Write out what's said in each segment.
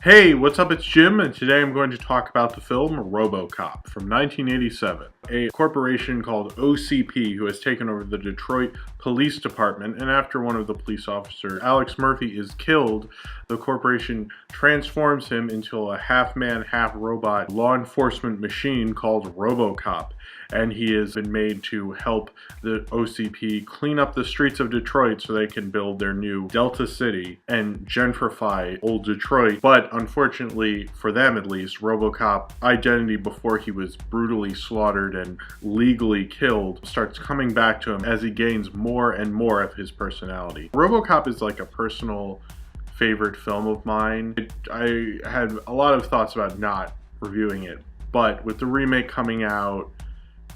Hey, what's up? It's Jim, and today I'm going to talk about the film Robocop from 1987. A corporation called OCP who has taken over the Detroit Police Department, and after one of the police officers, Alex Murphy, is killed, the corporation transforms him into a half-man, half-robot law enforcement machine called Robocop. And he has been made to help the OCP clean up the streets of Detroit so they can build their new Delta City and gentrify old Detroit. But unfortunately, for them at least, Robocop's identity before he was brutally slaughtered and legally killed starts coming back to him as he gains more and more of his personality. Robocop is like a personal favorite film of mine. I had a lot of thoughts about not reviewing it, but with the remake coming out,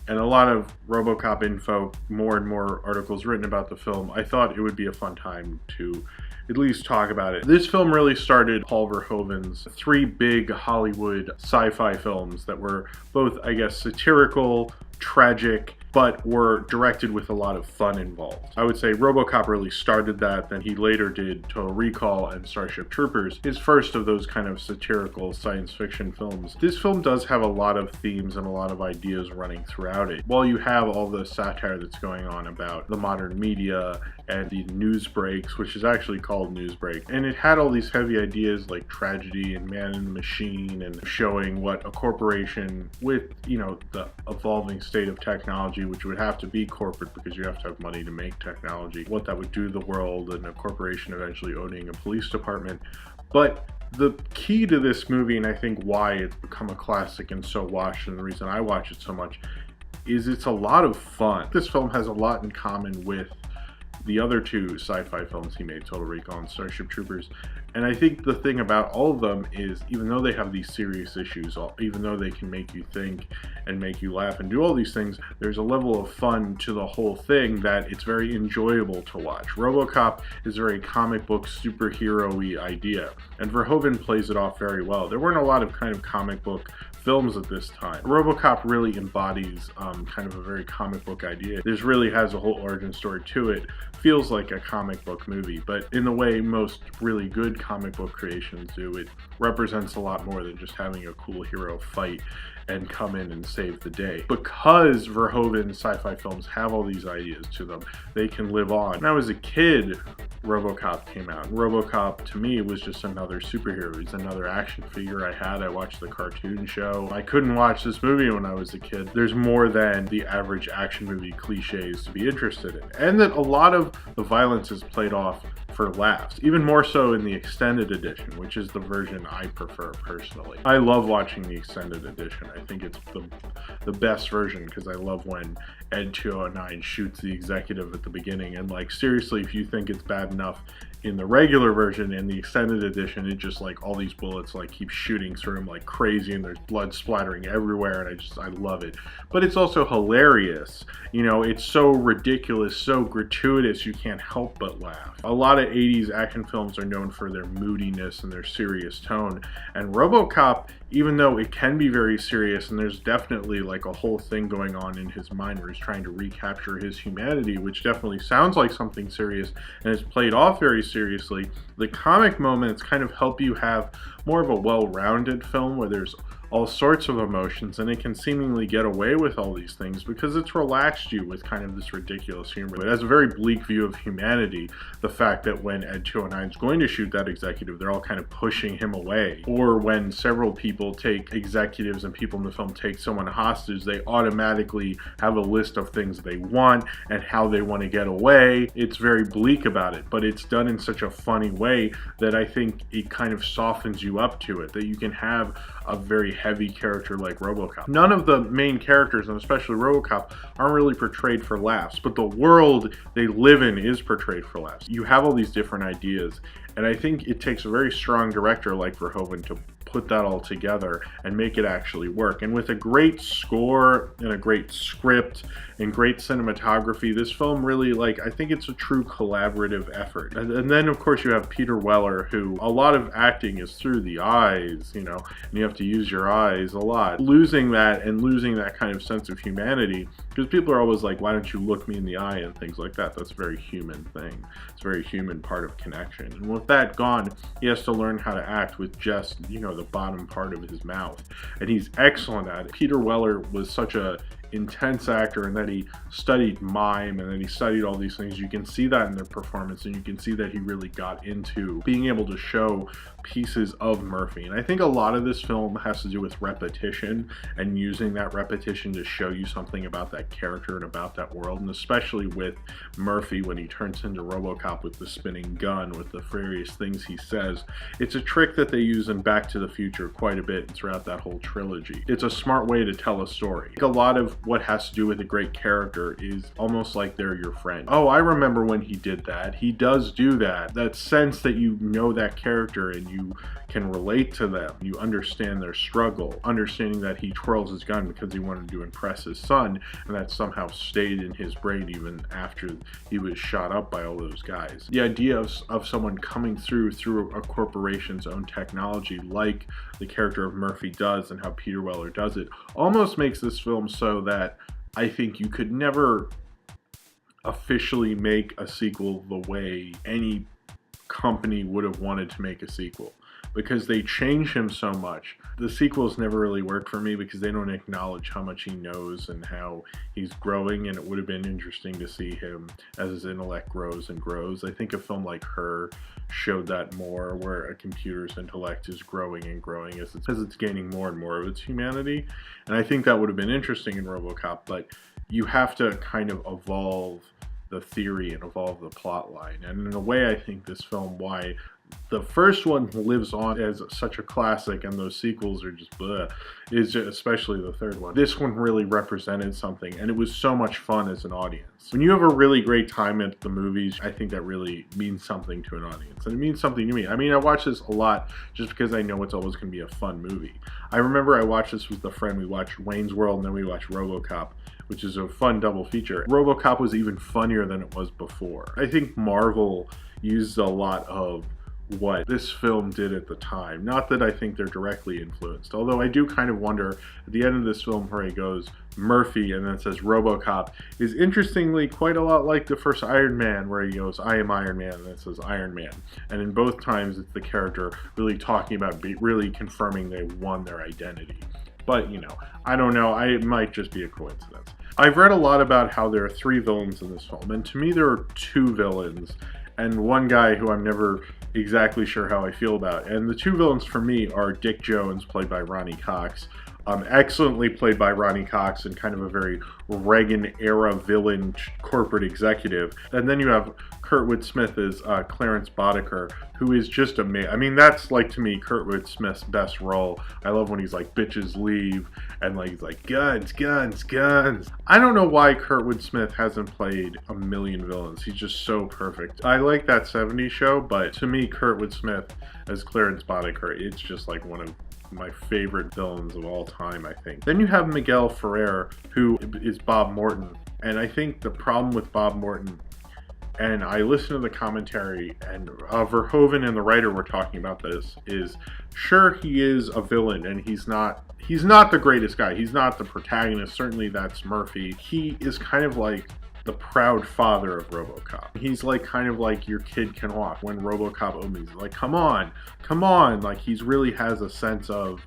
and a lot of Robocop info, more and more articles written about the film, I thought it would be a fun time to at least talk about it. This film really started Paul Verhoeven's three big Hollywood sci-fi films that were both, I guess, satirical, tragic, but were directed with a lot of fun involved. I would say Robocop really started that, then he later did Total Recall and Starship Troopers, his first of those kind of satirical science fiction films. This film does have a lot of themes and a lot of ideas running throughout it. While you have all the satire that's going on about the modern media and the news breaks, which is actually called Newsbreak, and it had all these heavy ideas like tragedy and man in the machine and showing what a corporation with, the evolving state of technology, which would have to be corporate because you have to have money to make technology, what that would do to the world, and a corporation eventually owning a police department. But the key to this movie, and I think why it's become a classic and so watched, and the reason I watch it so much, is it's a lot of fun. This film has a lot in common with the other two sci-fi films he made, Total Recall and Starship Troopers. And I think the thing about all of them is, even though they have these serious issues, even though they can make you think and make you laugh and do all these things, there's a level of fun to the whole thing that it's very enjoyable to watch. Robocop is a very comic book superhero-y idea, and Verhoeven plays it off very well. There weren't a lot of kind of comic book films at this time. Robocop really embodies kind of a very comic book idea. This really has a whole origin story to it. Feels like a comic book movie, but in the way most really good comic book creations do, it represents a lot more than just having a cool hero fight and come in and save the day. Because Verhoeven's sci-fi films have all these ideas to them, they can live on. When I was a kid, Robocop came out. Robocop, to me, was just another superhero. He's another action figure I had. I watched the cartoon show. I couldn't watch this movie when I was a kid. There's more than the average action movie cliches to be interested in. And that a lot of the violence is played off for laughs, even more so in the extended edition, which is the version I prefer personally. I love watching the extended edition. I think it's the best version because I love when Ed 209 shoots the executive at the beginning, and like, seriously, if you think it's bad enough in the regular version, in the extended edition, it just like all these bullets like keep shooting through him like crazy, and there's blood splattering everywhere, and I love it. But it's also hilarious. It's so ridiculous, so gratuitous, you can't help but laugh. A lot of 80s action films are known for their moodiness and their serious tone, and Robocop, even though it can be very serious, and there's definitely like a whole thing going on in his mind where he's trying to recapture his humanity, which definitely sounds like something serious and is played off very seriously, the comic moments kind of help you have more of a well-rounded film where there's all sorts of emotions, and it can seemingly get away with all these things because it's relaxed you with kind of this ridiculous humor. It has a very bleak view of humanity, the fact that when Ed 209 is going to shoot that executive, they're all kind of pushing him away. Or when several people take executives and people in the film take someone hostage, they automatically have a list of things they want and how they want to get away. It's very bleak about it, but it's done in such a funny way that I think it kind of softens you up to it, that you can have a very heavy character like Robocop. None of the main characters, and especially Robocop, aren't really portrayed for laughs, but the world they live in is portrayed for laughs. You have all these different ideas, and I think it takes a very strong director like Verhoeven to put that all together and make it actually work. And with a great score and a great script and great cinematography, this film really, I think it's a true collaborative effort. And then of course you have Peter Weller, who a lot of acting is through the eyes, and you have to use your eyes a lot. Losing that and losing that kind of sense of humanity Because people are always like, why don't you look me in the eye and things like that. That's a very human thing. It's a very human part of connection. And with that gone, he has to learn how to act with just, you know, the bottom part of his mouth. And he's excellent at it. Peter Weller was such a intense actor, and that he studied mime, and then he studied all these things. You can see that in their performance, and you can see that he really got into being able to show pieces of Murphy. And I think a lot of this film has to do with repetition, and using that repetition to show you something about that character and about that world. And especially with Murphy, when he turns into Robocop with the spinning gun, with the various things he says. It's a trick that they use in Back to the Future quite a bit throughout that whole trilogy. It's a smart way to tell a story. A lot of what has to do with a great character is almost like they're your friend. Oh, I remember when he did that. He does do that. That sense that you know that character and you can relate to them. You understand their struggle, understanding that he twirls his gun because he wanted to impress his son, and that somehow stayed in his brain even after he was shot up by all those guys. The idea of someone coming through a corporation's own technology, like the character of Murphy does and how Peter Weller does it, almost makes this film so that I think you could never officially make a sequel the way any company would have wanted to make a sequel, because they change him so much. The sequels never really work for me because they don't acknowledge how much he knows and how he's growing, and it would have been interesting to see him as his intellect grows and grows. I think a film like Her showed that more, where a computer's intellect is growing and growing as it's gaining more and more of its humanity. And I think that would have been interesting in Robocop, but you have to kind of evolve the theory and evolve the plot line. And in a way, I think this film, why the first one lives on as such a classic and those sequels are just bleh, is especially the third one. This one really represented something, and it was so much fun as an audience. When you have a really great time at the movies, I think that really means something to an audience, and it means something to me. I mean, I watch this a lot just because I know it's always going to be a fun movie. I remember I watched this with a friend. We watched Wayne's World, and then we watched Robocop, which is a fun double feature. Robocop was even funnier than it was before. I think Marvel used a lot of what this film did at the time. Not that I think they're directly influenced, although I do kind of wonder at the end of this film where he goes Murphy and then says Robocop is interestingly quite a lot like the first Iron Man, where he goes I am Iron Man and then it says Iron Man, and in both times it's the character really talking about really confirming they won their identity. But you know, I don't know, it might just be a coincidence. I've read a lot about how there are 3 villains in this film, and to me there are 2 villains and one guy who I'm never exactly sure how I feel about. And the 2 villains for me are Dick Jones, played by Ronnie Cox, excellently played by Ronnie Cox, and kind of a very Reagan-era villain corporate executive. And then you have Kurtwood Smith as Clarence Boddicker, who is just amazing. I mean, that's like, to me, Kurtwood Smith's best role. I love when he's like, bitches leave, and like he's like, guns, guns, guns. I don't know why Kurtwood Smith hasn't played a million villains. He's just so perfect. I like That 70s Show, but to me, Kurtwood Smith as Clarence Boddicker, it's just like one of my favorite villains of all time, I think. Then you have Miguel Ferrer, who is Bob Morton. And I think the problem with Bob Morton, and I listened to the commentary, and Verhoeven and the writer were talking about this, is sure, he is a villain, and he's not the greatest guy. He's not the protagonist. Certainly that's Murphy. He is kind of like the proud father of Robocop. He's like kind of like your kid can walk. When Robocop opens, like, come on, come on. Like, he's really has a sense of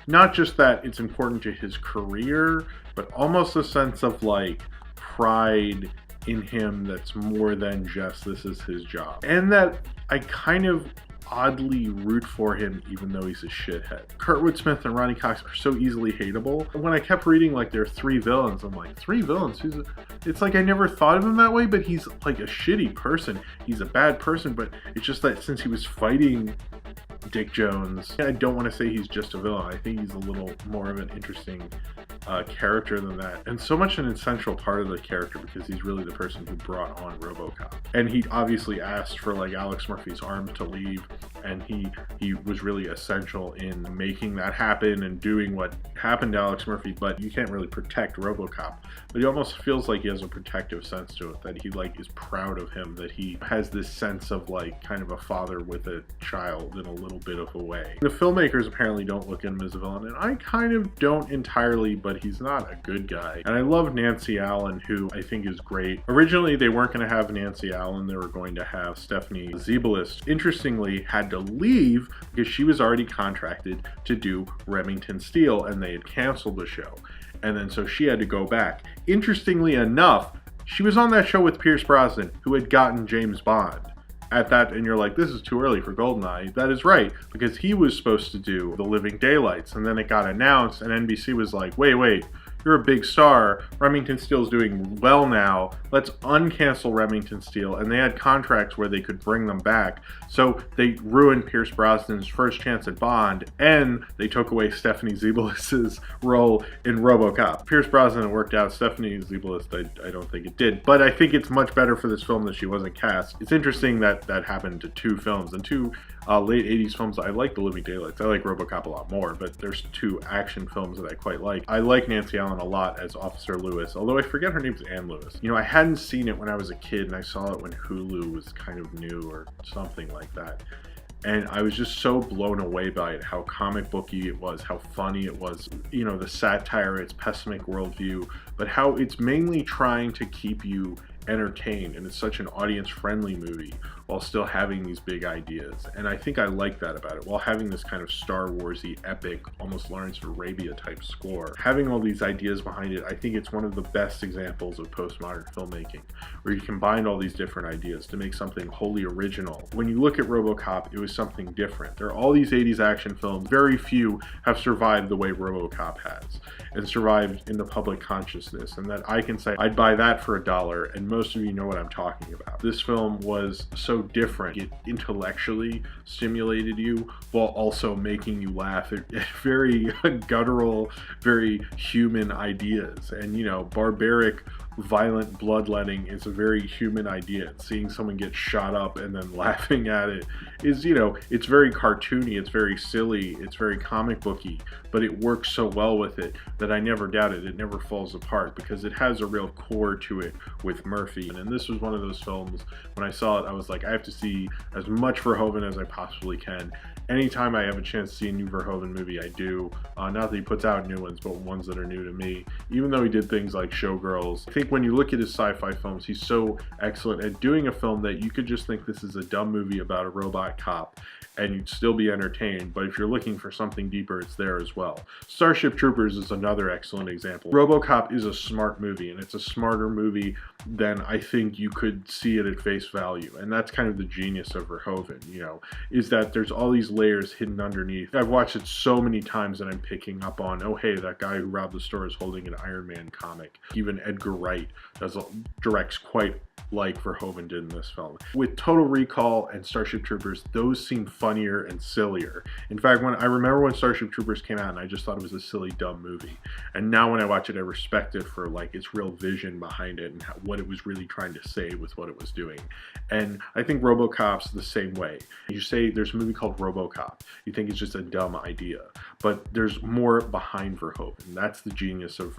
not just that it's important to his career, but almost a sense of like pride in him that's more than just this is his job. And that I kind of oddly root for him even though he's a shithead. Kurtwood Smith and Ronnie Cox are so easily hateable. When I kept reading like there are 3 villains, I'm like, 3 villains? It's like I never thought of him that way, but he's like a shitty person. He's a bad person, but it's just that since he was fighting Dick Jones, I don't want to say he's just a villain. I think he's a little more of an interesting character than that, and so much an essential part of the character because he's really the person who brought on Robocop. And he obviously asked for like Alex Murphy's arm to leave, and he was really essential in making that happen and doing what happened to Alex Murphy. But you can't really protect Robocop, but he almost feels like he has a protective sense to it, that he like is proud of him, that he has this sense of like kind of a father with a child in a little bit of a way. The filmmakers apparently don't look at him as a villain, and I kind of don't entirely, but but he's not a good guy. And I love Nancy Allen, who I think is great. Originally, they weren't going to have Nancy Allen. They were going to have Stephanie Ziebelis. Interestingly, had to leave because she was already contracted to do Remington Steele, and they had canceled the show. And then so she had to go back. Interestingly enough, she was on that show with Pierce Brosnan, who had gotten James Bond. At that, and you're like, this is too early for GoldenEye. That is right, because he was supposed to do The Living Daylights, and then it got announced, and NBC was like, wait, you're a big star. Remington Steele's doing well now. Let's uncancel Remington Steele. And they had contracts where they could bring them back. So they ruined Pierce Brosnan's first chance at Bond, and they took away Stephanie Ziebelis' role in Robocop. Pierce Brosnan worked out. Stephanie Ziebelis, I don't think it did. But I think it's much better for this film that she wasn't cast. It's interesting that that happened to two films, and two late 80s films. I like The Living Daylights. I like Robocop a lot more, but there's two action films that I quite like. I like Nancy Allen a lot as Officer Lewis, although I forget her name's Ann Lewis. You know, I hadn't seen it when I was a kid, and I saw it when Hulu was kind of new or something like that. And I was just so blown away by it, how comic booky it was, how funny it was, you know, the satire, its pessimistic worldview, but how it's mainly trying to keep you entertained, and it's such an audience-friendly movie while still having these big ideas. And I think I like that about it, while having this kind of Star Wars-y, epic, almost Lawrence of Arabia type score. Having all these ideas behind it, I think it's one of the best examples of postmodern filmmaking, where you combine all these different ideas to make something wholly original. When you look at Robocop, it was something different. There are all these 80s action films, very few have survived the way Robocop has, and survived in the public consciousness, and that I can say, I'd buy that for $1, and most of you know what I'm talking about. This film was so different. It intellectually stimulated you while also making you laugh at very guttural, very human ideas. And, you know, barbaric, violent bloodletting is a very human idea. Seeing someone get shot up and then laughing at it is, you know, it's very cartoony, it's very silly, it's very comic booky, but it works so well with it that I never doubt it. It never falls apart because it has a real core to it with Murphy. And this was one of those films, when I saw it, I was like, I have to see as much Verhoeven as I possibly can. Anytime I have a chance to see a new Verhoeven movie, I do. Not that he puts out new ones, but ones that are new to me. Even though he did things like Showgirls. I think when you look at his sci-fi films, he's so excellent at doing a film that you could just think this is a dumb movie about a robot cop, and you'd still be entertained. But if you're looking for something deeper, it's there as well. Starship Troopers is another excellent example. Robocop is a smart movie, and it's a smarter movie than I think you could see it at face value. And that's kind of the genius of Verhoeven, you know, is that there's all these layers hidden underneath. I've watched it so many times that I'm picking up on, oh hey, that guy who robbed the store is holding an Iron Man comic. Even Edgar Wright directs quite like Verhoeven did in this film. With Total Recall and Starship Troopers, those seem funnier and sillier. In fact, I remember when Starship Troopers came out, and I just thought it was a silly, dumb movie. And now when I watch it, I respect it for like its real vision behind it and what it was really trying to say with what it was doing. And I think Robocop's the same way. You say there's a movie called Robocop, you think it's just a dumb idea, but there's more behind Verhoeven. That's the genius of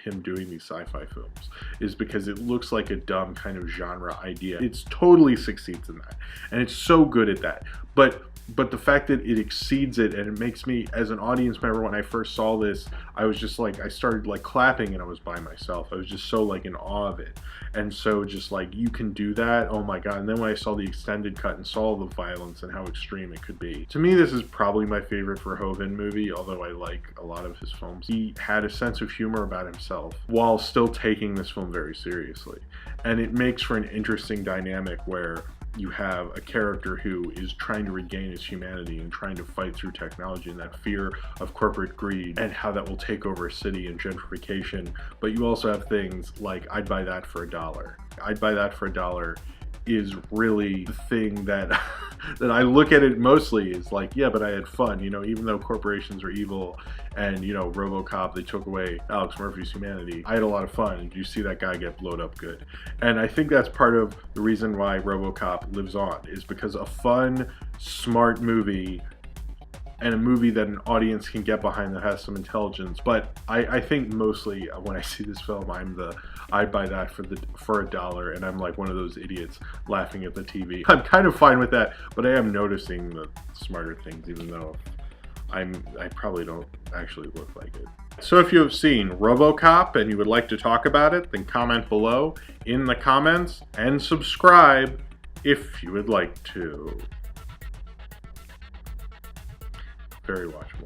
him doing these sci-fi films, is because it looks like a dumb kind of genre idea. It totally succeeds in that, and it's so good at that. But the fact that it exceeds it, and it makes me, as an audience member, when I first saw this, I was just like, I started like clapping, and I was by myself. I was just so like in awe of it. And so just like, you can do that, oh my god. And then when I saw the extended cut and saw the violence and how extreme it could be, to me this is probably my favorite Verhoeven movie, although I like a lot of his films. He had a sense of humor about himself while still taking this film very seriously. And it makes for an interesting dynamic where you have a character who is trying to regain his humanity and trying to fight through technology and that fear of corporate greed and how that will take over a city and gentrification. But you also have things like, I'd buy that for $1. I'd buy that for $1 is really the thing that that I look at it mostly is like, yeah, but I had fun, you know, even though corporations are evil and, you know, Robocop, they took away Alex Murphy's humanity. I had a lot of fun, and you see that guy get blowed up good. And I think that's part of the reason why Robocop lives on, is because a fun, smart movie, and a movie that an audience can get behind that has some intelligence. But I think mostly when I see this film, I'd buy that for $1, and I'm like one of those idiots laughing at the TV. I'm kind of fine with that, but I am noticing the smarter things, even though I probably don't actually look like it. So if you have seen Robocop and you would like to talk about it, then comment below in the comments and subscribe if you would like to. Very watchable.